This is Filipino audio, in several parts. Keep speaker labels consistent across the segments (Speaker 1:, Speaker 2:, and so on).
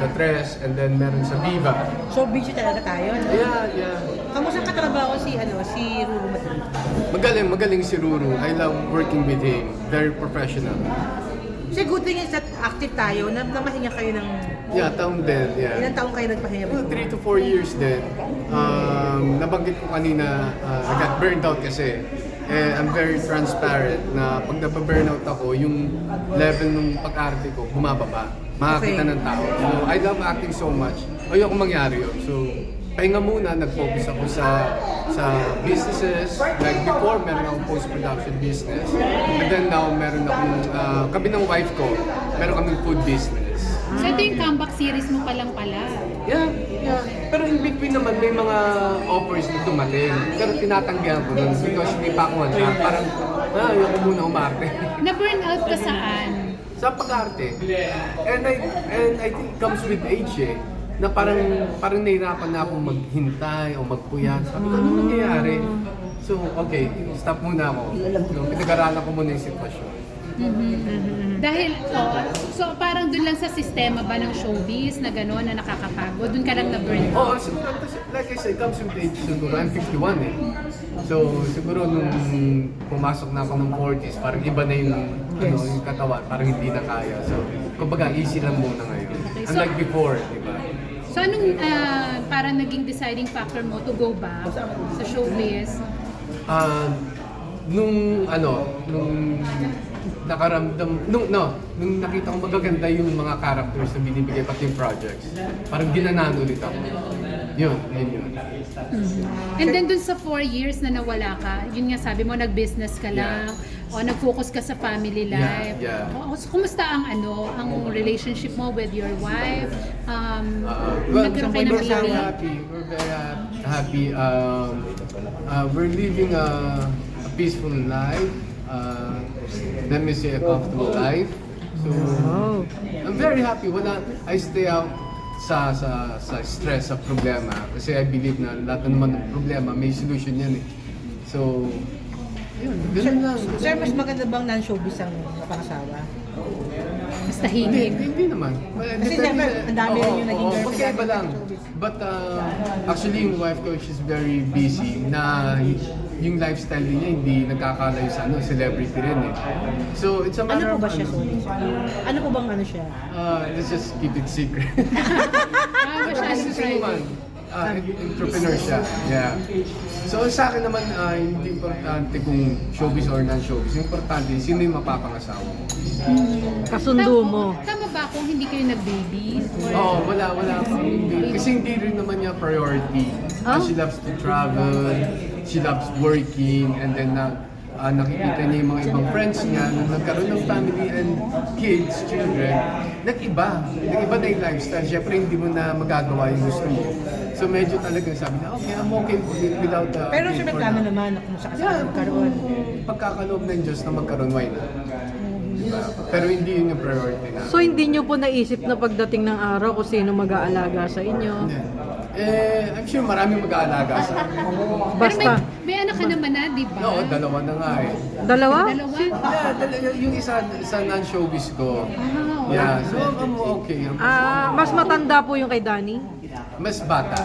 Speaker 1: The Tres, and then meron sa Viva.
Speaker 2: So, busy talaga tayo, no?
Speaker 1: Yeah.
Speaker 2: Kamusta katrabaho si Ruru Madrid?
Speaker 1: Magaling si Ruru. I love working with him. Very professional.
Speaker 2: So, good thing is that active tayo, na mahinga kayo ng...
Speaker 1: Yeah, taong din. Yeah.
Speaker 2: Ilang taong kayo nagpahinga?
Speaker 1: Well, 3 to 4 years din. Nabanggit ko kanina, I got burned out kasi. I'm very transparent na pag nababurnout ako, yung level ng pag-arte ko, bumababa. Makakita
Speaker 2: Okay.
Speaker 1: ng tao. So, I love acting so much. Ayoko mangyari yun. So, pahinga muna, nag-focus ako sa businesses. Like before, meron akong post-production business. And then now, meron akong, kami ng wife ko, meron kaming food business.
Speaker 3: So ito yung comeback series mo palang pala.
Speaker 1: Yeah. Pero in between naman, may mga offers na dumating. Pero tinatanggihan ko nun because may pakuan na. Parang, ayoko muna umarte.
Speaker 3: Na-burn out ka saan?
Speaker 1: Sa pag-arte. And I think it comes with age eh. Na parang nahirapan na akong maghintay o magpuyat. Sabi ko, ano nangyayari? So, okay, stop muna ako. Pinag-aralan ko muna yung sitwasyon.
Speaker 3: Dahil, so parang dun lang sa sistema ba ng showbiz na gano'n na nakakapagod? Dun ka lang na-burn out?
Speaker 1: Oo, siguro, like I said, it comes with age siguro. I'm 51 eh. So, siguro nung pumasok na ako ng 40s, parang iba na yung katawan, parang hindi na kaya. So, kumbaga, easy lang muna ngayon. Unlike before, di ba?
Speaker 3: So anong parang naging deciding factor mo to go back sa showbiz?
Speaker 1: Nung nakaramdam, nung nakita ko magaganda yung mga characters na binibigay pati yung projects, parang ginanaan ulit ako. Yun.
Speaker 3: And then dun sa 4 years na nawala ka, yun nga sabi mo, nag-business ka lang, o nag-focus ka sa family life.
Speaker 1: Yeah.
Speaker 3: So, kumusta ang relationship mo with your wife?
Speaker 1: Well,
Speaker 3: Nagkaroon kayo ng
Speaker 1: we're very
Speaker 3: baby?
Speaker 1: happy. We're very happy. We're living a peaceful life. Let me say a comfortable life. So, I'm very happy. I stay out sa stress, sa problema. Kasi I believe na lahat naman ng problema, may solution yan eh. So, yun, ganun lang.
Speaker 2: Sir, mas maganda bang non-showbiz ang pangasawa?
Speaker 3: Mas tahimik.
Speaker 1: Hindi naman.
Speaker 2: Kasi siyempre, ang dami rin yung naging girlfriend
Speaker 1: magkaiba
Speaker 2: natin
Speaker 1: lang.
Speaker 2: sa showbiz.
Speaker 1: But actually, yung wife ko, she's very busy na yung lifestyle niya hindi nagkakalayo sa celebrity rin eh. So, it's a matter
Speaker 2: Ano po ba
Speaker 1: of
Speaker 2: siya, sorry? Ano po bang ano siya?
Speaker 1: let's just keep it secret.
Speaker 3: Masyadong
Speaker 1: Businesswoman. Entrepreneur siya. Yeah. So sa akin naman, hindi importante kung showbiz or non-showbiz. Importante, sino yung mapapangasawa mo.
Speaker 4: Kasundo mo.
Speaker 3: Tama ba kung hindi kayo nag-baby?
Speaker 1: Oo, wala akong baby. Kasi hindi rin naman niya priority. She loves to travel, she loves working, and then nakikita niya yung mga ibang friends niya na nagkaroon ng family and kids, children. Nag-iba na yung lifestyle. Siyempre, hindi mo na magagawa yung gusto mo. So medyo talagang sabi na, okay, I'm okay without the
Speaker 2: Pero
Speaker 1: kid
Speaker 2: siya may
Speaker 1: for
Speaker 2: plano
Speaker 1: now.
Speaker 2: naman na kung sakasakang magkaroon.
Speaker 1: Pagkakaloob ng Diyos na magkaroon, why not? Diba? Pero hindi yun yung priority na.
Speaker 4: So hindi nyo po naisip na pagdating ng araw kung sino mag-aalaga sa inyo?
Speaker 1: I'm sure maraming mag-aalaga sa akin.
Speaker 3: Pero
Speaker 4: Basta.
Speaker 3: may anak ka naman na, di ba?
Speaker 1: Oo, dalawa na nga eh.
Speaker 4: Dalawa?
Speaker 3: Dalawa?
Speaker 1: Yung isa non-showbiz ko. Yeah, so I'm okay.
Speaker 4: Mas matanda po yung kay Danny?
Speaker 1: Mas bata.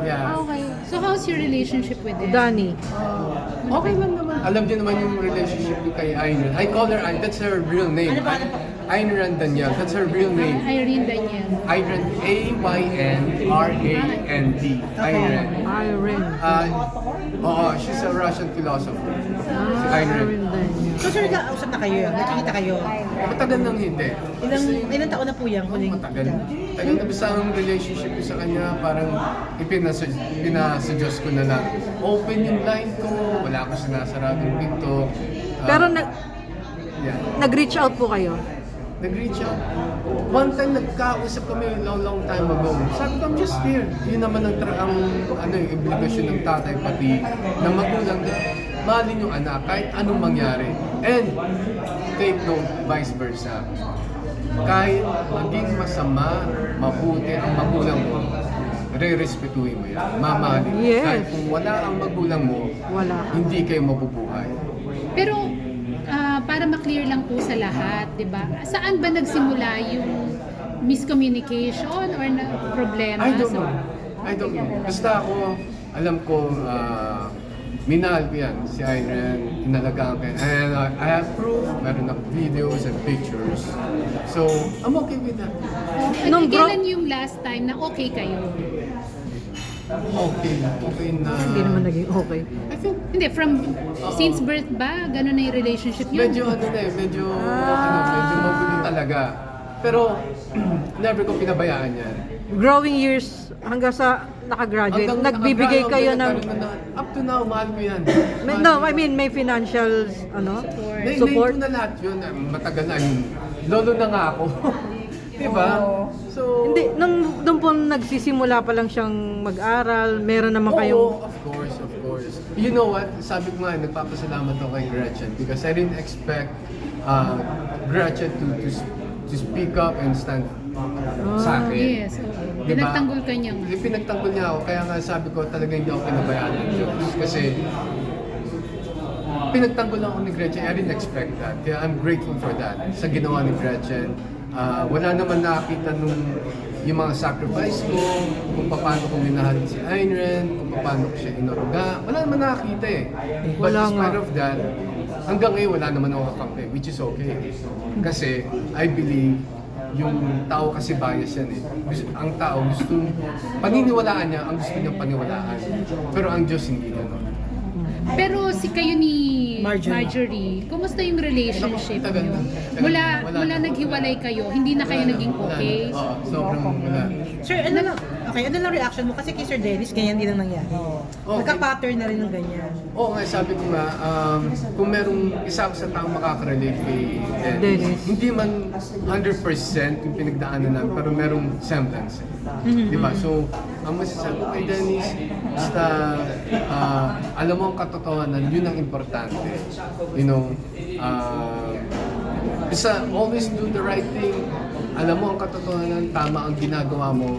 Speaker 1: Yeah.
Speaker 4: Okay.
Speaker 3: So how's your relationship with him?
Speaker 4: Danny.
Speaker 1: Okay lang naman. Alam niyo naman yung relationship ko kay Ayn. I call her Ayn. That's her real name. Ayn Rand Daniel. That's her real name.
Speaker 3: Irene Daniel.
Speaker 1: Ayn Rand. Aynrand. Ayn Rand.
Speaker 4: Irene.
Speaker 1: Oo, she's a Russian philosopher. Si Ayn Rand.
Speaker 4: Irene Daniel.
Speaker 2: So sir, nagkausap na kayo? Nakikita kayo?
Speaker 1: Matagal nang hindi.
Speaker 2: Ilang taon na po yan?
Speaker 1: Matagal. Tagal na basta ang relationship ko sa kanya, parang pinasa Diyos ko na lang. Open yung line ko, wala akong sinasaradong pinto.
Speaker 4: Pero
Speaker 1: Yeah.
Speaker 4: nag-reach out po kayo?
Speaker 1: Nag-reach out. One time nagkausap kami long time ago. Sabi ko, I'm just here. Yun naman ang yung obligasyon ng tatay pati ng magulang. Mahalin yung anak kahit anong mangyari. And take note, vice versa. Kahit maging masama, mabuti ang magulang mo, re-respetuhin mo yan. Mamahalin.
Speaker 4: Yes.
Speaker 1: Kahit kung wala ang magulang mo,
Speaker 4: Wala.
Speaker 1: hindi kayo mabubuhay.
Speaker 3: Pero para ma-clear lang po sa lahat, 'di ba? Saan ba nagsimula yung miscommunication or na problema?
Speaker 1: I don't know. I don't know. Basta ako, alam ko, minahal ko yan, si Irene, inalagaan ko yan. And I have proof, meron akong videos and pictures. So, I'm okay with that.
Speaker 4: Nung
Speaker 3: Kailan yung last time na okay kayo?
Speaker 1: Okay na.
Speaker 4: Hindi naman naging okay.
Speaker 1: I think,
Speaker 3: Hindi, since birth ba? Ganun na yung relationship niyo?
Speaker 1: medyo medyo magulo talaga. Pero, never ko pinabayaan yan.
Speaker 4: Growing years hanggang sa nakagraduate, nagbibigay kayo ng...
Speaker 1: Up to now, mahal ko yan.
Speaker 4: No, I mean may financial support.
Speaker 1: Support na lahat yun. Matagal na yun. Lolo na nga ako. Diba? So,
Speaker 4: Hindi, nung po nagsisimula pa lang siyang mag-aral, meron naman kayong...
Speaker 1: Oo, of course, of course. You know what? Sabi ko nga, nagpapasalamat ako kay Gretchen because I didn't expect Gretchen to speak up and stand sa akin.
Speaker 3: Yes, oo. Pinagtanggol ka niya.
Speaker 1: Pinagtanggol niya ako, kaya nga sabi ko talaga hindi ako pinabayaan ng Diyos. Kasi pinagtanggol ako ni Gretchen, I didn't expect that. Kaya I'm grateful for that. Sa ginawa ni Gretchen, wala naman nakakita nung yung mga sacrifice ko, kung paano ko minahal si Irene, kung paano ko siya inaruga. Wala naman nakakita eh. But
Speaker 4: Wala
Speaker 1: in spite
Speaker 4: nga.
Speaker 1: of that, hanggang ngayon wala naman ako kakampi, which is okay. Kasi I believe yung tao kasi bias yan eh. Ang tao gusto, paniniwalaan niya, ang gusto niyang paniwalaan. Pero ang Diyos hindi gano'n.
Speaker 3: Pero kayo ni
Speaker 2: Marjorie.
Speaker 3: Marjorie, kumusta yung relationship
Speaker 1: Tagal
Speaker 3: niyo?
Speaker 1: na.
Speaker 3: Mula naghiwalay kayo, hindi na kayo naging okay?
Speaker 1: Oo, sobrang wala.
Speaker 2: Sir, ano lang reaction mo? Kasi kay Sir Dennis, ganyan din ang nangyari. Nagka-pattern na rin ng ganyan.
Speaker 1: Oo nga, sabi ko nga, kung merong isa ako sa taong makaka-relate kay Dennis,
Speaker 4: Dennis.
Speaker 1: hindi man 100% yung pinagdaanan namin, pero merong semblance. Diba? So, ang masasabi ko kay Dennis, basta alam mo ang katotohanan, yun ang importante. You know, basta always do the right thing. Alam mo ang katotohanan, tama ang ginagawa mo,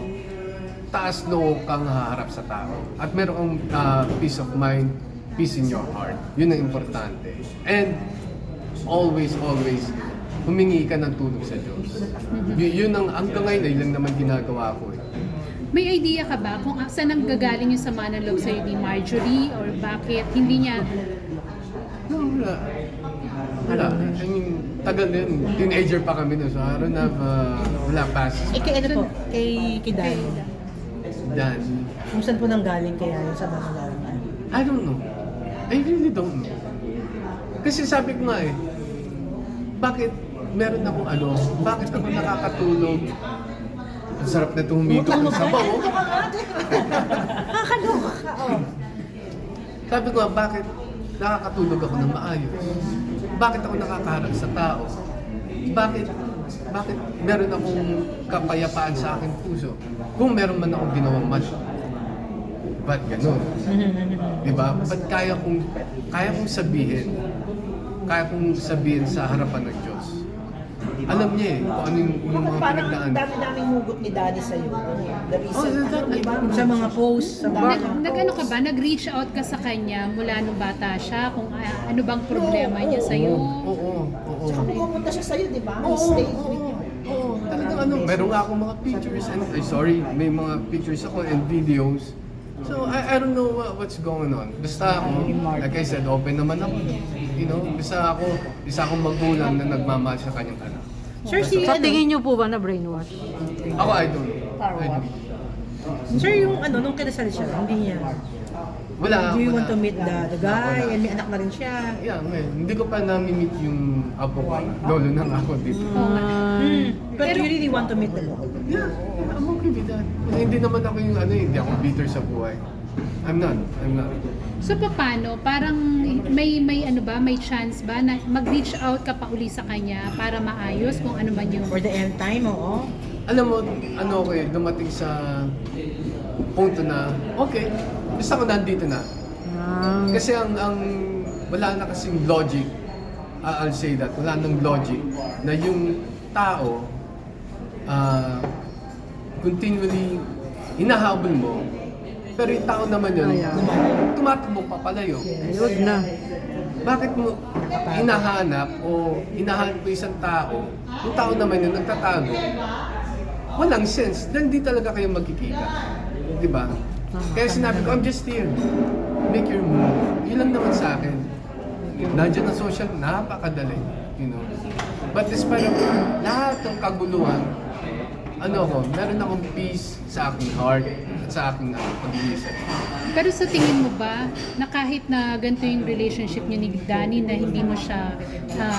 Speaker 1: taas loob kang haharap sa tao. At meron kang peace of mind, peace in your heart. Yun ang importante. And always, humingi ka ng tulong sa Diyos. Yun ang hanggang ngayon, yun lang naman ginagawa ko eh.
Speaker 3: May idea ka ba kung saan ang gagaling yung sama ng loob sa'yo ni Marjorie or bakit hindi niya...
Speaker 1: No, wala. I mean, tagal na yun. Teenager pa kami nun. So, I don't have, wala past.
Speaker 2: Kay ano po? Kay Dan.
Speaker 1: Dan.
Speaker 2: Kung saan po nang galing kaya yung sa mga galing?
Speaker 1: I don't know. I really don't know. Kasi sabi ko nga eh, bakit meron akong bakit ako nakakatulog? Ang sarap na tumigil ng sabaw.
Speaker 2: Nakakaloka ka, oh.
Speaker 1: Sabi ko nga, bakit nakakatulog ako ng maayos? Bakit ako nakakaharap sa tao? Bakit meron akong kapayapaan sa aking puso? Kung meron man akong ginawang mali. Ba't ganun? Diba? Ba't kaya kong sabihin sa harapan ng Diyos? Alam niya eh, kung ano yung mga
Speaker 5: Parang
Speaker 1: pinagdaan.
Speaker 5: dami-daming hugot ni Daddy sa'yo. The reason, diba?
Speaker 2: Sa mga posts, sa mga...
Speaker 3: Nag-ano ka ba? Nag-reach out ka sa kanya mula nung bata siya kung ano bang problema niya sa'yo?
Speaker 1: Oo.
Speaker 5: Tsaka pumunta siya sa'yo, di ba? He
Speaker 1: Oo,
Speaker 5: stayed
Speaker 1: oo,
Speaker 5: with you.
Speaker 1: oo. Talagang meron nga akong mga pictures and, may mga pictures ako and videos. So, I don't know what's going on. Basta ako, like I said, open naman ako. You know, basta akong magulang na nagmamahal sa kanyang anak.
Speaker 2: Sir, si
Speaker 4: Sa tingin niyo po ba na brainwash?
Speaker 1: Ako, I don't know.
Speaker 2: Sir, yung nung kinasal siya, hindi niya.
Speaker 1: Wala.
Speaker 2: Do you
Speaker 1: wala.
Speaker 2: want to meet the guy?
Speaker 1: Wala.
Speaker 2: And may anak na rin siya.
Speaker 1: Yeah, hindi ko pa nami-meet yung apo ko. Lolo na nga ako dito.
Speaker 2: But you really want to meet the Lord?
Speaker 1: Yeah, I'm okay with that. Hindi naman ako yung hindi ako bitter sa buhay. I'm not.
Speaker 3: So paano? Parang may chance ba na mag-reach out ka pa uli sa kanya para maayos kung ano man yung...
Speaker 2: For the end time, oo.
Speaker 1: Alam mo, dumating sa punto na, okay, basta ako nandito na. Kasi ang wala na kasing logic, I'll say that, wala nang logic na yung tao continually hinahabol mo, pero yung tao naman yun, tumatakbo papalayo.
Speaker 4: Ayun na.
Speaker 1: Bakit mo hinahanap o hinahanap mo isang tao, yung tao naman yun nagtatago, walang sense. Then di talaga kayo magkikita. Di ba? Kaya sinabi ko, I'm just here. Make your move. Yun lang naman sa akin. Nandiyan ang social, napakadali. You know? But despite of lahat ng kaguluhan, meron akong peace sa aking heart at sa aking pag-iisip.
Speaker 3: Pero sa tingin mo ba na kahit na ganito yung relationship niyo ni Danny na hindi mo siya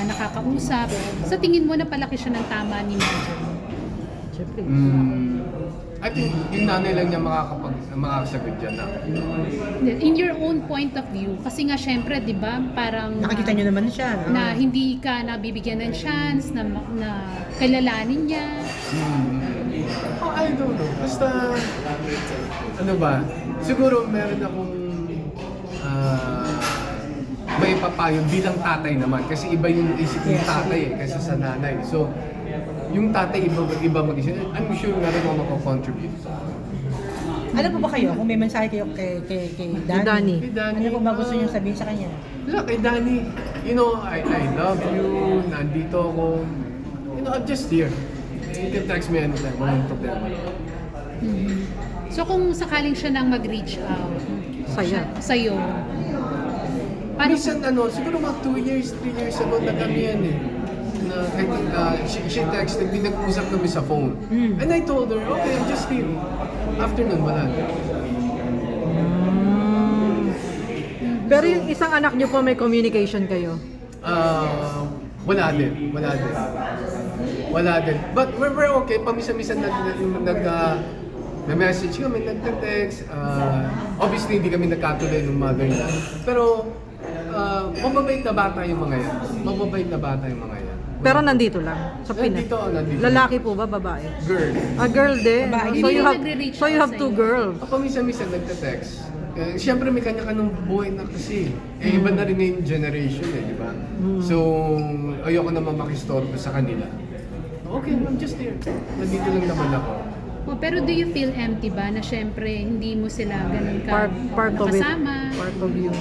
Speaker 3: nakakausap, sa tingin mo na palaki siya ng tama ni Marjorie?
Speaker 4: Siyempre.
Speaker 1: I think yung nanay lang niya makakasagot dyan na.
Speaker 3: In your own point of view, kasi nga syempre, di ba, parang
Speaker 2: Nakikita nyo naman siya. no?
Speaker 3: na hindi ka nabibigyan ng chance na kilalanin niya.
Speaker 1: I don't know. Basta, siguro meron akong may papayo bilang tatay naman. Kasi iba yung isip ng tatay kasi sa nanay. So, yung tatay iba mag-isip. I'm sure meron akong makakontribute.
Speaker 2: Alam po ba kayo kung may mensahe kayo kay Danny?
Speaker 4: Danny.
Speaker 1: Kay Danny,
Speaker 2: Ano po ba gusto nyo sabihin sa kanya?
Speaker 1: Wala, kay Danny, I love you, nandito ako. I'm just here. You can text me anytime, walang problema.
Speaker 3: So kung sakaling siya nang mag-reach out sa'yo, paano
Speaker 1: Minsan siguro mga 2 years, 3 years ago na kami yan eh. Na, I think, she texted me, nag-usap kami sa phone. And I told her, okay, I'm just here. After nun, wala na.
Speaker 4: Pero yung isang anak niyo po, may communication kayo?
Speaker 1: Wala din. But we're okay. Pamisa-misa nag-message kami, nag-text. Obviously, hindi kami nagkatuloy ng mother niya. Pero, mababait na bata yung mga yan.
Speaker 4: Pero nandito lang, sa Pinas.
Speaker 1: Nandito.
Speaker 4: Lalaki po ba, babae?
Speaker 1: Girl.
Speaker 4: Girl din.
Speaker 2: Babae.
Speaker 4: So
Speaker 3: Hindi
Speaker 4: you
Speaker 3: na
Speaker 4: have,
Speaker 3: nagre-reach
Speaker 4: so you
Speaker 3: out
Speaker 4: have
Speaker 3: sa
Speaker 4: 2
Speaker 3: inyo.
Speaker 4: girls.
Speaker 1: Pamisa-misa nagte-text. Siyempre may kanya-kanyang buhay na kasi. Iba na rin yung generation di ba? So, ayoko naman makistorbo sa kanila. Okay, I'm just here. Nandito lang naman ako.
Speaker 3: pero do you feel empty ba na syempre hindi mo sila ganun ka
Speaker 4: Part of it.
Speaker 3: nakasama?
Speaker 4: Part of you.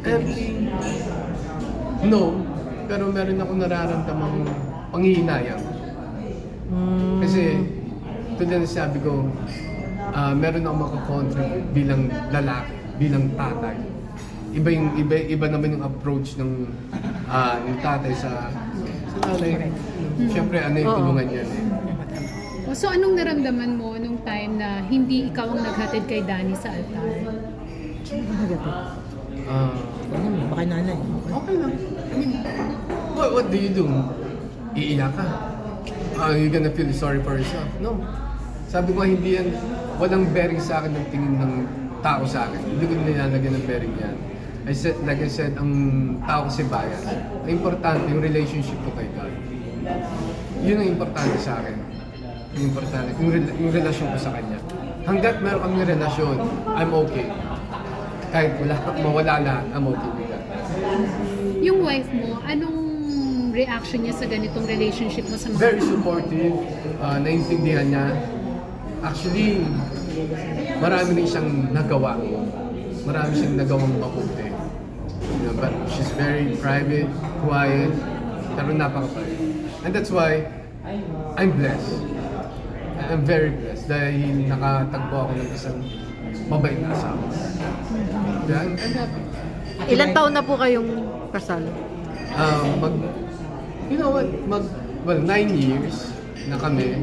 Speaker 1: Empty? No. Pero meron akong nararamdamang panghihinayang. Kasi, tulad na sabi ko, meron akong makakontribute bilang lalaki, bilang tatay. Iba naman yung approach ng tatay sa nanay. Siyempre, yung tulungan niya.
Speaker 3: So anong naramdaman mo nung time na hindi ikaw ang naghatid kay Danny sa altar?
Speaker 2: Baka nanay.
Speaker 1: Okay lang. I mean, what do you do? Iiyak ka? Are you gonna feel sorry for yourself? No. Sabi ko, hindi yan, walang bearing sa akin ng tingin ng tao sa akin. Hindi ko nilalagyan ng bearing yan. Like I said, ang tao kasi bias. Ang importante, yung relationship ko kay God. Yun ang importante sa akin. Yung importante, yung relasyon ko sa Kanya. Hanggat meron kami relasyon, I'm okay. Kahit mawala lahat, I'm okay with that.
Speaker 3: Yung wife mo, anong reaction niya sa ganitong relationship mo sa mga...
Speaker 1: Very supportive, naintindihan niya. Actually, marami rin siyang nagawa. Marami siyang nagawang mabuti. But she's very private, quiet, pero napakapait. And that's why I'm blessed. I'm very blessed dahil nakatagpo ako ng isang mabait na asawa. Yeah, I'm happy.
Speaker 4: Ilan taon na po kayong kasal?
Speaker 1: You know what, 9 years na kami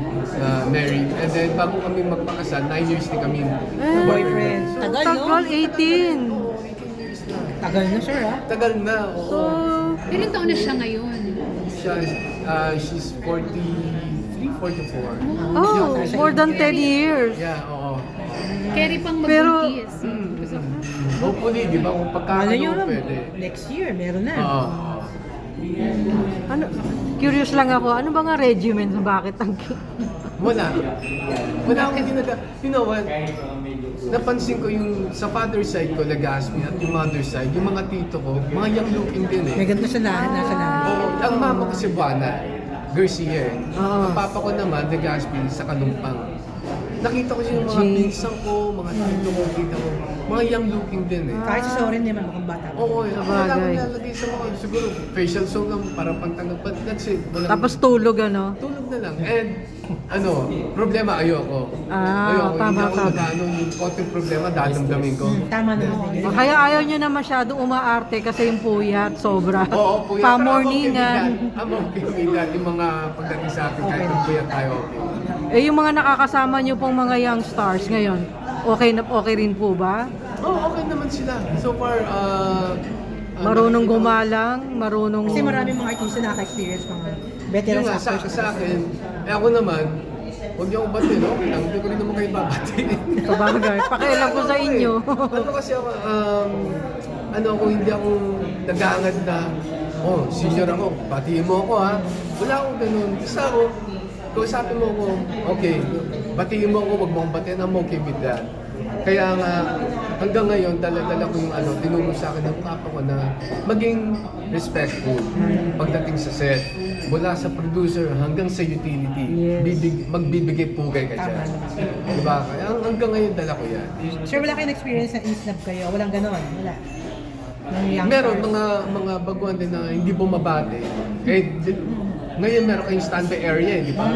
Speaker 1: married. And then bago kami magpakasal, 9 years din kami
Speaker 2: Boyfriend.
Speaker 1: So,
Speaker 2: Tagal, no?
Speaker 4: Tagal, 18.
Speaker 2: Tagal na, sir, ha?
Speaker 1: tagal na, oo.
Speaker 4: So,
Speaker 3: Ilan taon na siya ngayon?
Speaker 1: She's 43, 44.
Speaker 4: oh, more than 10 years.
Speaker 1: Yeah, oo.
Speaker 3: Carry pang
Speaker 4: Pero-
Speaker 3: magbuntis.
Speaker 1: Hopefully, di ba, kung
Speaker 2: Ano
Speaker 1: pagkakano
Speaker 2: nyo,
Speaker 1: pwede.
Speaker 2: next year, meron na.
Speaker 1: Oo.
Speaker 4: Ano, curious lang ako, ano ba nga regimen? Bakit ang...
Speaker 1: Wala. Wala akong ginagawa. You know what? Napansin ko yung sa father side ko, Legazpi, at yung mother side, yung mga tito ko, mga young looking din
Speaker 2: May
Speaker 1: eh.
Speaker 2: ganito sa lahat, nasa lahat.
Speaker 1: Oo, ang mama ko si Buana, Garcia eh.
Speaker 4: Oo.
Speaker 1: Ang papa ko naman, Legazpi, sa Kalumpang. Nakita ko yung mga
Speaker 4: Gee.
Speaker 1: pinsan ko, mga tito ko, tita ko, mga young looking din eh.
Speaker 2: Kahit si Soren, di man mukhang bata.
Speaker 1: Oo, wala akong
Speaker 4: Sabagay.
Speaker 1: lalagay sa mga, siguro, facial song lang, parang pangtanong, but that's it. Walang-
Speaker 4: Tapos tulog, ano?
Speaker 1: tulog na lang. And problema ayoko.
Speaker 4: Ah, tama,
Speaker 1: Hindi ako
Speaker 4: tama.
Speaker 1: nag-ano, yung konting problema, dadamdamin ko.
Speaker 2: Tama naman din.
Speaker 4: O, kaya ayaw nyo na masyado umaarte kasi yung puyat, sobra.
Speaker 1: Oo, puyat.
Speaker 4: Pa-morningan.
Speaker 1: I'm okay with that. Yung mga pagdating sa akin, kahit yung puyat tayo, okay.
Speaker 4: Eh, yung mga nakakasama nyo pong mga young stars ngayon, okay rin po ba?
Speaker 1: Okay naman sila. So far,
Speaker 4: Marunong gumalang, marunong...
Speaker 2: Kasi maraming mga artista nakaka-experience mga veteran
Speaker 1: Yung nga,
Speaker 2: actors.
Speaker 1: sa akin, ako naman, huwag niyo akong batiin, okay lang, hindi ko rin naman kayo babatiin.
Speaker 4: Sabagay, pakialam ko sa inyo.
Speaker 1: Ano kasi ako, hindi ako nag-aangad na, senior ako, batiin mo ako ha. Wala akong ganun. Isa ako, kausapin mo ako, okay, batiin mo ako, wag mo akong batiin, I'm okay with that. Kaya nga, hanggang ngayon, dala-dala ko yung tinuro sa akin ng papa ko na maging respectful pagdating sa set. Mula sa producer hanggang sa utility, magbibigay pugay ka dyan. Diba? Kaya hanggang ngayon, dala ko yan.
Speaker 2: Sir, wala kayong experience na in-snub kayo? Walang ganon? Wala? Ng young
Speaker 1: Meron
Speaker 2: stars?
Speaker 1: mga baguhan din na hindi bumabate. Ngayon meron kayong standby area, di ba?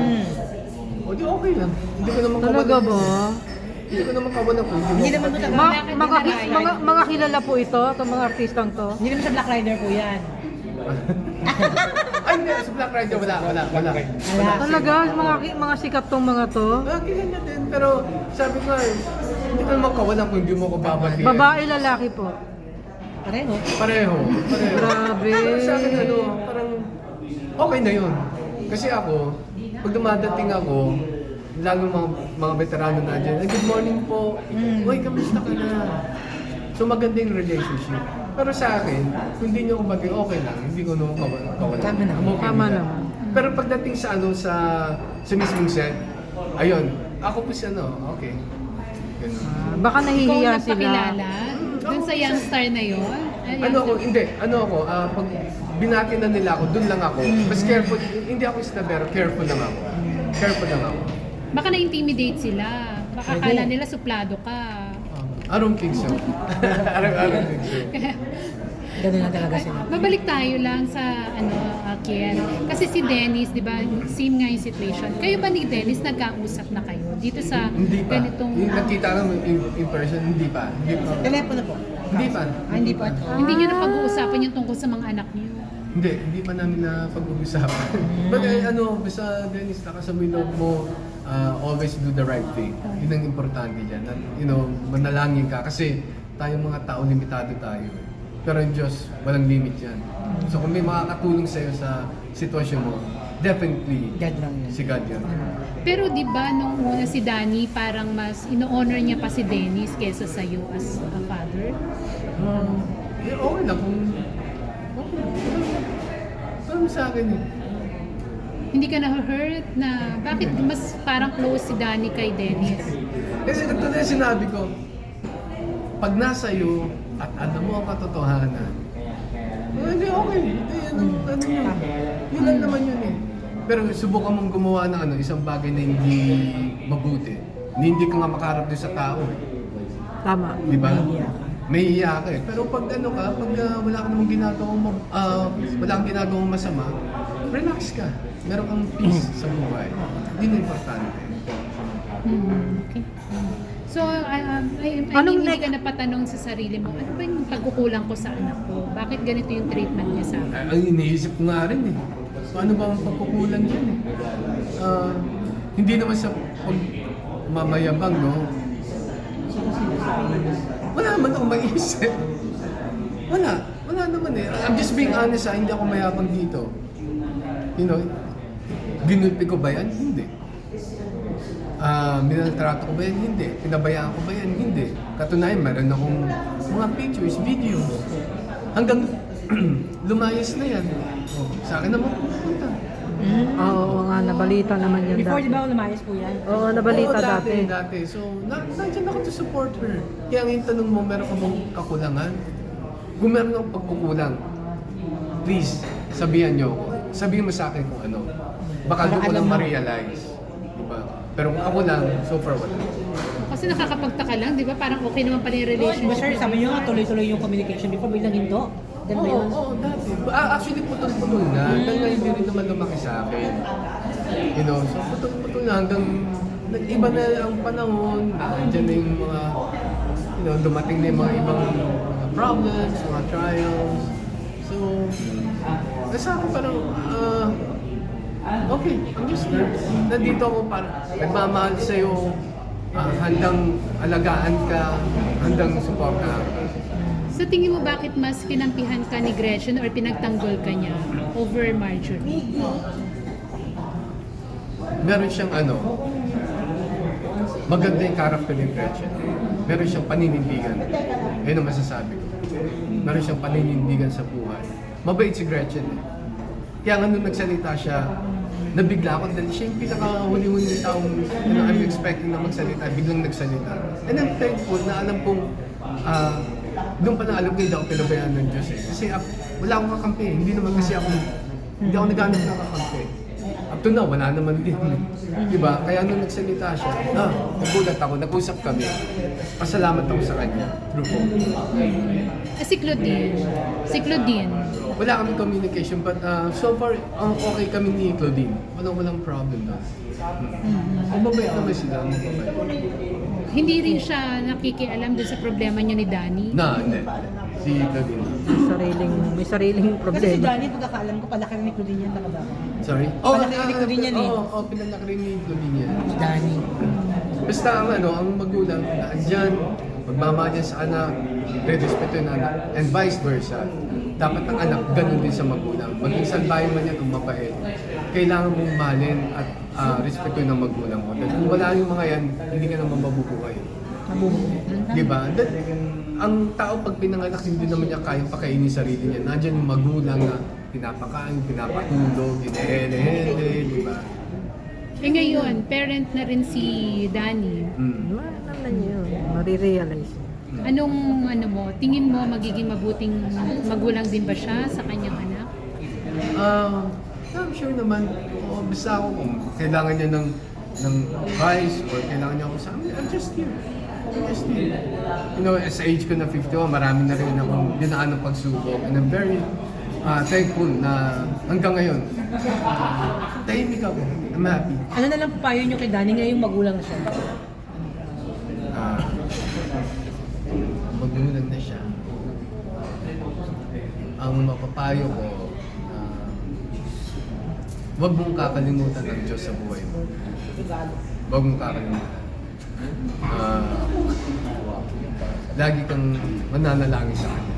Speaker 1: O di okay lang. Hindi ko naman
Speaker 4: Talaga ba?
Speaker 1: Hindi ko naman kawalan kung
Speaker 2: Hindi naman ito
Speaker 4: Mga kilala po ito, itong mga artistang to.
Speaker 2: Hindi naman sa Black Rider po yan.
Speaker 1: Ay, hindi. Sa Black Rider, wala.
Speaker 4: Talaga, mga sikat tong mga to.
Speaker 1: Kilala din. Pero sabi ko, hindi ko naman kawalan kung hindi mo ko babatiin.
Speaker 4: Babae, lalaki po.
Speaker 2: Pareho.
Speaker 1: Pareho.
Speaker 4: Grabe.
Speaker 1: Pero sa akin, parang okay na yun. Kasi ako, pag dumadating ako, lalo mga veterano na dyan, good morning po. Uy, kamusta ka na? So maganda yung relationship. Pero sa akin, kung hindi nyo kumbagay, okay lang. Hindi ko naman kawalan.
Speaker 2: Tama na.
Speaker 1: I'm okay
Speaker 4: Tama
Speaker 1: with that.
Speaker 4: naman.
Speaker 1: Pero pagdating sa sa mismong set, ayun, ako po siya, okay. Ganun.
Speaker 4: Baka
Speaker 3: Ikaw
Speaker 4: nahihiya
Speaker 3: ang
Speaker 4: sila.
Speaker 3: nagpakilala dun sa young star na yun?
Speaker 1: Pag binati na nila ako, dun lang ako. Mas careful, hindi ako isnabero, careful lang ako. Careful lang ako.
Speaker 3: Baka na-intimidate sila. Baka akala nila suplado ka.
Speaker 1: I don't think so. I don't think so.
Speaker 2: Ganun lang talaga sila.
Speaker 3: Babalik tayo lang sa Kian. Kasi si Dennis, di ba, same nga yung situation. Kayo ba ni Dennis nagkausap na kayo dito sa
Speaker 1: Hindi pa.
Speaker 3: ganitong...
Speaker 1: Yung nakita naman in person, hindi pa.
Speaker 2: Telepono po.
Speaker 1: Hindi pa.
Speaker 2: Hindi po.
Speaker 3: Hindi nyo na pag-uusapan yung tungkol sa mga anak niyo.
Speaker 1: Hindi pa namin na pag-uusapan. But basta Dennis, nakasabi loob mo, always do the right thing. Yun ang importante dyan. At, manalangin ka. Kasi tayong mga tao, limitado tayo. Pero yung Diyos, walang limit yan. So kung may makakatulong sa'yo sa sitwasyon mo, definitely,
Speaker 2: God lang yun.
Speaker 1: si God yan.
Speaker 3: Pero di ba nung una si Danny, parang mas ino-honor niya pa si Dennis kesa sa iyo as a father?
Speaker 1: Okay lang kung... Parang sa akin eh.
Speaker 3: Hindi ka na-hurt na bakit mas parang close si Danny kay Dennis?
Speaker 1: Kasi ito na yung sinabi ko, pag nasa iyo at alam mo ang katotohanan, hindi okay. Yun lang naman yun eh. Pero subukan mong gumawa ng isang bagay na hindi mabuti. Hindi ka nga makaharap din sa tao eh.
Speaker 4: Tama.
Speaker 1: Di ba? May iya ka eh. Pero pag wala ka namang ginagawang masama, relax ka. Meron kang peace sa buhay. Yun ang importante.
Speaker 3: Okay. So, hindi ka napatanong sa sarili mo, ano ba yung pagkukulang ko sa anak ko? Bakit ganito yung treatment niya sa akin?
Speaker 1: Ang iniisip ko nga rin eh. Ano ba ang pagkukulang dyan eh? Hindi naman sa pagmamayabang, no? Wala naman akong maisip. Wala naman eh. I'm just being honest hindi ako mayabang dito. Ginulpi ko ba yan? Hindi. Minaltrato ko ba yan? Hindi. Pinabayaan ko ba yan? Hindi. Katunayan, meron akong mga pictures, videos. Hanggang lumayas na yan. Sa akin naman pupunta.
Speaker 4: Oo nga, nabalita naman yun
Speaker 2: Before,
Speaker 4: dati.
Speaker 2: di ba, lumayas po yan?
Speaker 4: Oo, nabalita
Speaker 1: Oo,
Speaker 4: dati.
Speaker 1: So, nandiyan ako to support her. Kaya ngayon tanong mo, meron ka bang kakulangan? Kung meron akong pagkukulang, please, sabihan niyo ako. Sabihin mo sa akin kung ano. Baka doon ko lang ma-realize. Diba? Pero kung ako lang, so far wala.
Speaker 3: Kasi nakakapagtaka lang, di ba? Parang okay naman pa rin yung
Speaker 2: Diba,
Speaker 3: relationship.
Speaker 2: sir, sabi nyo nga, tuloy-tuloy yung communication before, biglang hindo. Ganun ba yun?
Speaker 1: Oo, dati. Actually, putol-putol na. Hanggang ngayon, hindi rin naman lumaki sa akin. You know, so putol-putol na hanggang nag-iba na ang panahon, nandiyan na yung mga, you know, dumating na yung mga ibang mga problems, mga trials. So, sa akin parang, okay, I'm just here. Nandito ako para nagmamahal sa'yo, handang alagaan ka, handang suportahan ka.
Speaker 3: Sa tingin mo, bakit mas kinampihan ka ni Gretchen or pinagtanggol ka niya over Marjorie?
Speaker 1: Meron siyang maganda yung character ni Gretchen. Meron siyang paninindigan. Yun ang masasabi ko. Meron siyang paninindigan sa buhay. Mabait si Gretchen eh. Kaya nga nung nagsalita siya, nabigla ako dahil siya yung pinaka-huli-huli taong I'm expecting na magsalita, biglang nagsalita. And I'm thankful na alam kong doon pa na alam ko hindi ako pinabayaan ng Diyos eh. Kasi wala akong kakampi eh. Hindi naman kasi hindi ako naghanap ng kakampi. Up to now, wala naman din. Diba? Kaya nung nagsalita siya, nagulat ako, nag-usap kami. Pasalamat ako sa kanya. Through phone.
Speaker 3: Si Claudine.
Speaker 1: Wala kaming communication, but so far, okay kami ni Claudine. Walang problem na. Mababait naman sila.
Speaker 3: Hindi rin siya nakikialam dun sa problema niya ni Danny.
Speaker 1: Hindi. Si Claudine.
Speaker 4: May sariling
Speaker 2: Kasi si
Speaker 4: problema.
Speaker 2: Danny, pagkakaalam ko, palaki rin ni Claudine yan talaga.
Speaker 1: Sorry?
Speaker 2: Pinalaki ni Claudine yan eh.
Speaker 1: Oo, pinalaki rin ni Claudine yan.
Speaker 2: Si Danny.
Speaker 1: Basta ang magulang, andyan, magmamahal niya sa anak, re-respeto yung anak, and vice versa. Dapat ang anak ganun din sa magulang. Maging salbahin man yan kung mabait, kailangan mong mahalin at respeto ng magulang mo. Dahil kung wala yung mga yan, hindi ka naman mabubuhay. Diba? Ang tao pag pinanganak, hindi naman niya kayang pakainin sarili niya. Nandiyan yung magulang na pinapakain, pinapatulog, hinehele-hele, diba?
Speaker 3: Eh ngayon, parent na rin si Danny.
Speaker 4: Alam niyo yun. Marirealize.
Speaker 3: Anong tingin mo magiging mabuting magulang din ba siya sa kanyang anak?
Speaker 1: I'm sure naman, basta ako kung kailangan niya ng advice or kailangan niya ako sa amin, I'm just here. You know, sa age ko na 51, marami na rin akong dinaan ng pagsubok. And I'm very thankful na hanggang ngayon, tahimik ako. I'm happy.
Speaker 2: Ano na lang payo niyo kay Danny ngayong magulang siya?
Speaker 1: Magulang na siya. Ang mapapayo ko, huwag mong kakalimutan ang Diyos sa buhay mo. Huwag mong kakalimutan. Lagi kang mananalangin sa Kanya.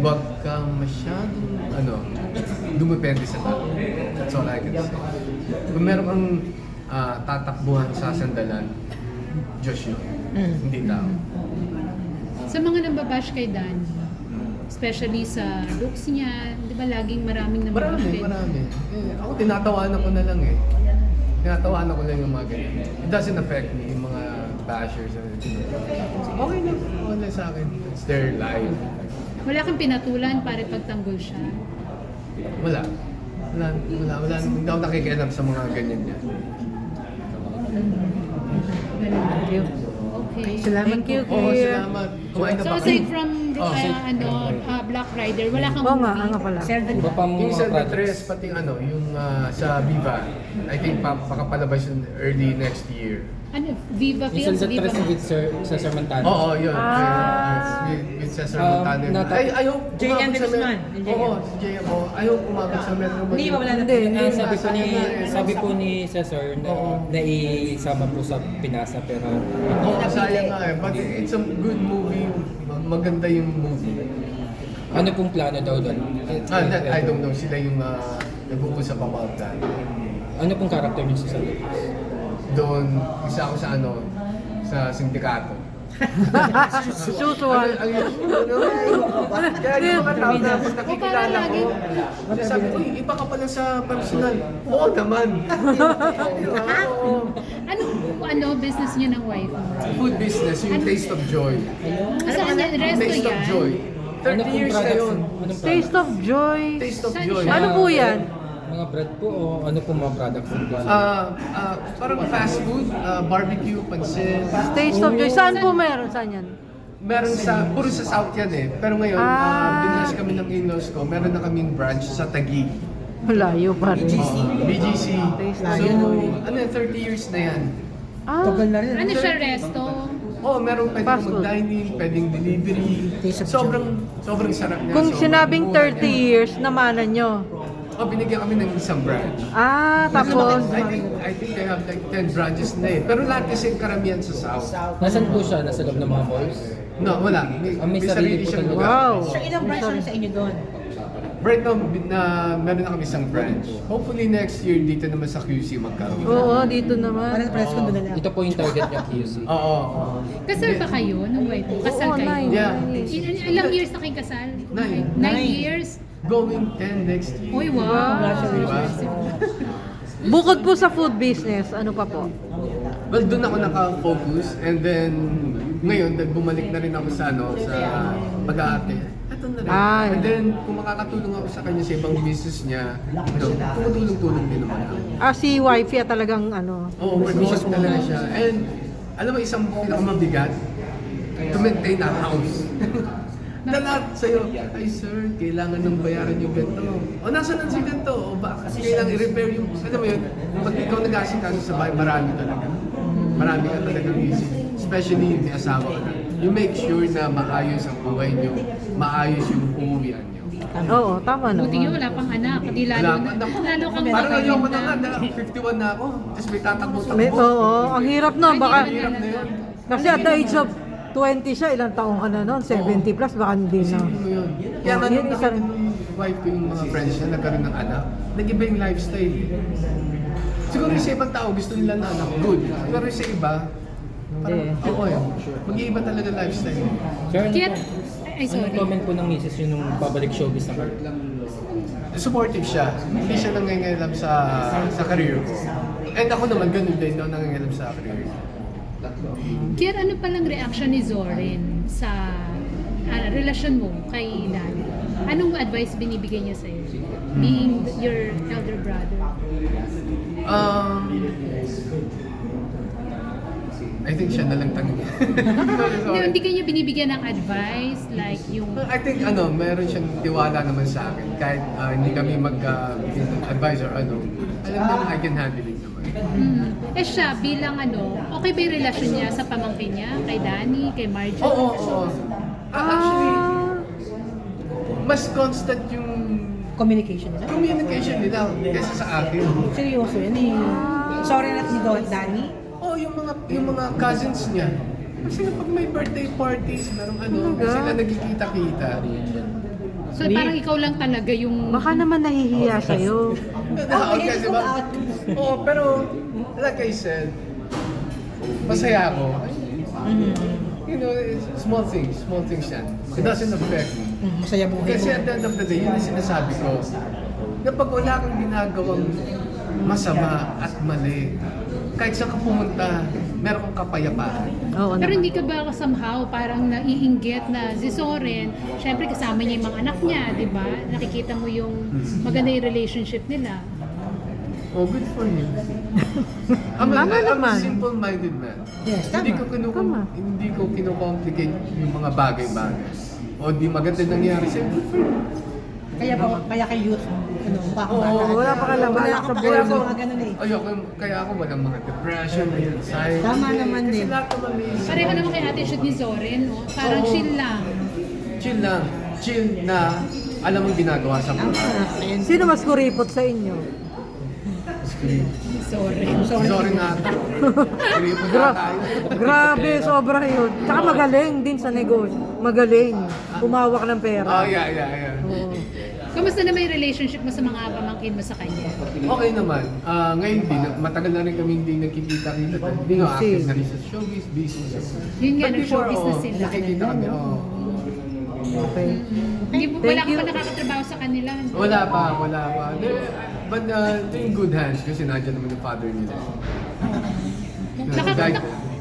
Speaker 1: Huwag kang masyadong dumepende sa tao. That's all I can say. Kung meron kang tatakbuhan sa sandalan, Diyos yun. Hindi tao.
Speaker 3: Sa mga nambabash kay Danny, especially sa looks niya, di ba laging maraming nambabash kay
Speaker 1: Marami. Ako tinatawanan ko na lang eh. Tinatawanan ko lang yung mga ganyan. It doesn't affect me, yung mga bashers. Okay lang sa akin. It's their life.
Speaker 3: Wala kang pinatulan para pagtanggol siya.
Speaker 1: Wala. Hindi ako nakikialam sa mga ganyan niya.
Speaker 4: Thank you.
Speaker 3: Okay.
Speaker 4: Thank you,
Speaker 1: Oo,
Speaker 4: Kuya.
Speaker 1: salamat. Kumain ka
Speaker 3: So
Speaker 1: ba?
Speaker 3: aside from Black Rider, wala kang
Speaker 4: Oo
Speaker 3: movie?
Speaker 4: nga pala.
Speaker 6: Iba pang
Speaker 1: Yung
Speaker 6: mga
Speaker 1: sa
Speaker 6: projects.
Speaker 1: Tres, pati yung sa Viva, I think pakapalabas yun early next year.
Speaker 3: Ano, Viva
Speaker 6: Yung
Speaker 3: Films,
Speaker 6: sa
Speaker 3: Viva
Speaker 6: Tres with Cesar Montano.
Speaker 1: Oo, yun. With Cesar Montano.
Speaker 2: JM
Speaker 1: Ayaw
Speaker 2: de
Speaker 1: umabot sa
Speaker 2: Guzman.
Speaker 1: Oo, si JM. Ayaw umabot sa Metro Manila.
Speaker 2: Hindi ba wala na?
Speaker 6: Sabi po ni Cesar na isama po sa Pinasa pero
Speaker 1: Oo, sayang nga eh. But it's a good movie. Maganda yung movie.
Speaker 6: ano pong plano daw doon?
Speaker 1: I don't know. Sila yung nag-uusap about that.
Speaker 6: Ano pong character niyo sa Salit?
Speaker 1: Doon, isa ako sa sindikato.
Speaker 4: Usual.
Speaker 1: Kaya yung mga tao na pag nakikilala ko, sabi ko, iba ka pala sa personal. Oo naman. Oo.
Speaker 3: Ano business niya ng wife mo?
Speaker 1: Food business, yung Taste of Joy.
Speaker 3: Saan yan? Resto
Speaker 1: Taste of
Speaker 3: yan?
Speaker 1: Joy. 30
Speaker 6: Ano pong
Speaker 1: years na
Speaker 6: products?
Speaker 1: yun.
Speaker 6: Anong
Speaker 4: Taste of Joy.
Speaker 1: Taste of
Speaker 3: Saan
Speaker 1: Joy.
Speaker 3: siya?
Speaker 4: Ano po yan?
Speaker 6: Mga bread po o ano pong mga products?
Speaker 1: Parang fast food, barbecue, pansit.
Speaker 4: Taste of Joy. Saan po meron? Saan yan?
Speaker 1: Meron puro sa South yan eh. Pero ngayon, binulas kami ng in-laws ko, meron na kaming branch sa Taguig.
Speaker 4: Malayo pa rin.
Speaker 1: BGC.
Speaker 4: Taste
Speaker 1: So, ano yan, 30 years na yan.
Speaker 4: Ah,
Speaker 5: Tagal na rin.
Speaker 3: Ano siya, resto?
Speaker 1: Meron pwedeng
Speaker 4: Fast food.
Speaker 1: mag-dining, pwedeng delivery.
Speaker 5: Taste of
Speaker 1: Sobrang sarap niya.
Speaker 4: kung
Speaker 1: So,
Speaker 4: sinabing 30 years, namanan nyo.
Speaker 1: binigyan kami ng isang branch.
Speaker 4: Ah, tapos,
Speaker 1: I think they have like 10 branches na eh. Pero lahat kasi karamihan sa South.
Speaker 6: Nasaan po siya? Nasa loob ng mga malls?
Speaker 1: No, wala.
Speaker 6: May sarili po
Speaker 1: siyang
Speaker 6: talaga.
Speaker 1: lugar.
Speaker 4: wow.
Speaker 5: Sir, ilang branch lang sa inyo doon?
Speaker 1: Right now, meron na kami isang branch. Hopefully next year dito naman sa QC magkaroon.
Speaker 4: Oo, dito naman.
Speaker 5: Parang press ko doon na lang.
Speaker 6: Ito po yung target niya, QC.
Speaker 1: Oo.
Speaker 3: Kasal ba kayo nung wife mo? Kasal
Speaker 4: Oo,
Speaker 3: kayo?
Speaker 4: nine.
Speaker 1: Yeah.
Speaker 3: Ilang years na kayo kasal?
Speaker 1: 9.
Speaker 3: 9 years?
Speaker 1: Going 10 next year.
Speaker 3: Uy, wow.
Speaker 1: Diba?
Speaker 4: Bukod po sa food business, ano pa po?
Speaker 1: Well, doon ako naka-focus and then ngayon bumalik na rin ako sa sa pag-aate. Ito na rin.
Speaker 4: Ay.
Speaker 1: And then kung makakatulong ako sa kanya sa ibang business niya, tumutulong-tulong din naman ako.
Speaker 4: Ah, si wifey talagang ano.
Speaker 1: Oo, workaholic talaga siya. And alam mo isang pinakamabigat, to maintain a house. Na lahat sa'yo, ay sir, kailangan nang bayaran yung ganito. O nasa nang si ganito? O bakit kailangan i-repair yung, alam mo yun, pag ikaw nag-asikaso sa bahay, marami talaga. Marami ka talagang isip. Especially may asawa ka na. You make sure na maayos ang buhay nyo, maayos yung uuwian nyo.
Speaker 4: Oo, tama
Speaker 3: Buti nga
Speaker 4: naman.
Speaker 3: wala pang anak. Di lalo
Speaker 1: Wala
Speaker 3: na.
Speaker 1: pa, naku.
Speaker 3: Lalo kang
Speaker 1: Parang ayoko na nga,
Speaker 3: makahinda.
Speaker 1: 51 na ako. Tapos may tatakbo-takbo.
Speaker 4: Oo, ang hirap nun. Baka,
Speaker 1: Hirap na yun.
Speaker 4: kasi at the age of 20 siya, ilang taong ka na nun? 70 plus, baka hindi na.
Speaker 1: Isipin mo yun. Kaya nga
Speaker 4: Yun
Speaker 1: nung
Speaker 4: isa
Speaker 1: nakita
Speaker 4: rin.
Speaker 1: nung wife ko yung mga friends niya, nagkaroon ng anak, nag-iba yung lifestyle eh. Siguro yung sa ibang tao gusto nila na anak, good. Pero yung sa iba, parang ako eh. Mag-iiba talaga lifestyle.
Speaker 6: Sir,
Speaker 3: Kaya, ay
Speaker 6: anong
Speaker 3: sorry.
Speaker 6: comment po ng misis yun nung babalik showbiz na kayo?
Speaker 1: Supportive siya. Hindi siya nangangalam sa career ko. And ako naman, ganun din daw nangangalam sa career ko.
Speaker 3: Kier, ano palang reaction ni Zorin sa relasyon mo kay Danny? Anong advice binibigay niya sa'yo? Being your elder brother.
Speaker 1: I think siya na lang tanongin.
Speaker 3: Hindi kanya binibigyan ng advice like yung
Speaker 1: I think meron siyang tiwala naman sa akin. Kahit hindi kami mag-advise or alam naman I can handle it naman.
Speaker 3: Eh siya bilang okay ba yung relasyon niya sa pamangkin niya? Kay Danny, kay Marjorie?
Speaker 1: Oo. Actually, mas constant yung
Speaker 5: Communication nila?
Speaker 1: communication nila kaysa sa akin.
Speaker 5: Seryoso yan eh. Sorry na ni Danny.
Speaker 1: Yung mga cousins niya. Kasi pag may birthday parties, merong sila nagkikita-kita.
Speaker 3: So parang ikaw lang talaga yung
Speaker 4: Baka naman nahihiya sa'yo.
Speaker 1: Na-out ka, di ba? Oo, pero like I said, masaya ako. You know, it's small things yan. It doesn't affect me.
Speaker 5: Masaya buhay
Speaker 1: Kasi
Speaker 5: mo.
Speaker 1: at the end of the day, yun ang sinasabi ko. Na pag wala kang ginagawang masama at mali, kahit saan ka pumunta, meron kang kapayapaan.
Speaker 4: Oo
Speaker 3: Pero
Speaker 4: naman.
Speaker 3: hindi ka ba somehow parang naiinggit na si Zorin, syempre kasama niya yung mga anak niya, di ba? Nakikita mo yung maganda yung relationship nila.
Speaker 1: Oh, good for you. I'm
Speaker 4: Tama
Speaker 1: a
Speaker 4: naman.
Speaker 1: simple-minded man.
Speaker 5: Yes,
Speaker 1: Hindi
Speaker 5: tama.
Speaker 4: Tama.
Speaker 1: hindi ko kino-complicate yung mga bagay-bagay. O di maganda nangyari sa'yo, good for you.
Speaker 5: Kaya kay youth, mukha kang
Speaker 1: Oo,
Speaker 5: bata.
Speaker 4: wala pa ka lang,
Speaker 5: Wala
Speaker 4: wala
Speaker 5: kang
Speaker 4: sa
Speaker 5: pakialam
Speaker 4: board.
Speaker 5: sa mga ganun eh.
Speaker 1: Kaya ako walang mga depression, may anxiety.
Speaker 5: Tama naman
Speaker 1: Kasi
Speaker 5: din.
Speaker 1: lahat naman may
Speaker 3: Pareho naman kay attitude ni Zorin, no? Parang
Speaker 1: Oo.
Speaker 3: chill lang.
Speaker 1: chill lang. Chill na alam mong ginagawa sa buhay.
Speaker 4: Sino mas kuripot sa inyo?
Speaker 3: Zorin.
Speaker 1: Sorry nga. Kuripot na tayo.
Speaker 4: Grabe, sobra yun. Tsaka magaling din sa negosyo. Magaling. Umawak ng pera.
Speaker 1: Oh, yeah.
Speaker 4: Oo.
Speaker 3: Kamusta naman yung relationship mo sa mga pamangkin mo sa kanya?
Speaker 1: Okay naman. Ngayon din, matagal na rin kami hindi nagkikita-kita. Hindi nga, active na rin sa showbiz, business.
Speaker 3: Yun nga,
Speaker 1: But before,
Speaker 3: nag-showbiz na sila.
Speaker 1: nakikita kami,
Speaker 4: Okay.
Speaker 3: Hindi mo, wala
Speaker 4: Thank
Speaker 3: ka
Speaker 4: you.
Speaker 3: pa nakakatrabaho sa kanila.
Speaker 1: Wala pa. But they're in good hands kasi nandiyan naman yung father nila.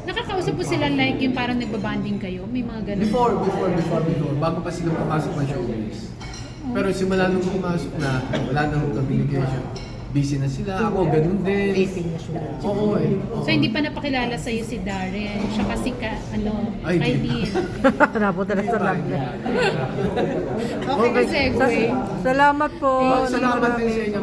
Speaker 3: Nakakausap po sila like yung parang nagbabanding kayo? May mga ganun.
Speaker 1: Before. Bago pa sila pumasok ng showbiz. Pero simula nung pumasok na, wala nang communication. busy na sila. Ako, ganun din.
Speaker 5: Dating na siya.
Speaker 1: Oo eh. Oo.
Speaker 3: So hindi pa napakilala sa'yo si Darren, siya kasi
Speaker 1: Ay,
Speaker 3: kay
Speaker 1: di.
Speaker 3: Dean.
Speaker 4: Napunta na sa love life.
Speaker 3: Okay, segue.
Speaker 4: Salamat po.
Speaker 1: Salamat din sa inyo.